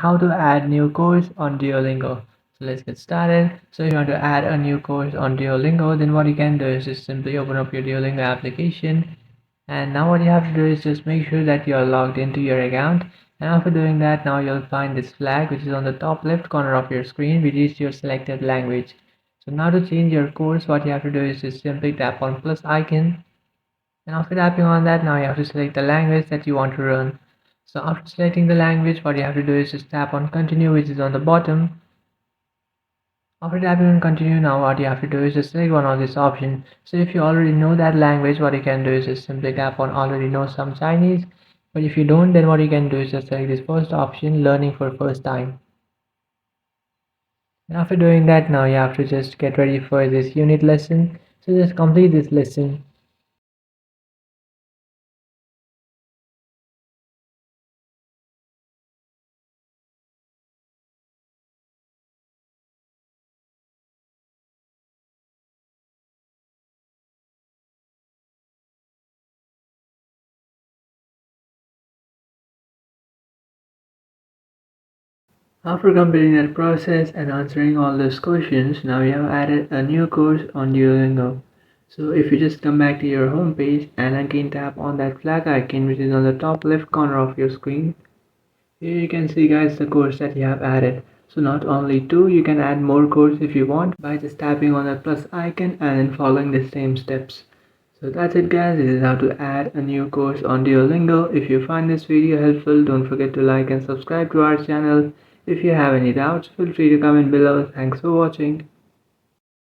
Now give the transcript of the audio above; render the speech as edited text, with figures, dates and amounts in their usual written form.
how to add new course on Duolingo. So let's get started. So if you want to add a new course on Duolingo, then what you can do is just simply open up your Duolingo application. And now what you have to do is just make sure that you are logged into your account. And after doing that, now you'll find this flag which is on the top left corner of your screen, which is your selected language. So now to change your course, what you have to do is just simply tap on plus icon, and after tapping on that, now you have to select the language that you want to run. So after selecting the language, what you have to do is just tap on continue, which is on the bottom. After tapping on continue, now what you have to do is just select one of this option. So if you already know that language, what you can do is just simply tap on already know some Chinese. But if you don't, then what you can do is just select this first option, learning for first time. And after doing that, now you have to just get ready for this unit lesson. So just complete this lesson. After completing that process and answering all those questions, now you have added a new course on Duolingo. So if you just come back to your home page and again tap on that flag icon which is on the top left corner of your screen, here you can see guys the course that you have added. So not only two, you can add more course if you want by just tapping on that plus icon and then following the same steps. So that's it guys, this is how to add a new course on Duolingo. If you find this video helpful, don't forget to like and subscribe to our channel. If you have any doubts, feel free to comment below. Thanks for watching.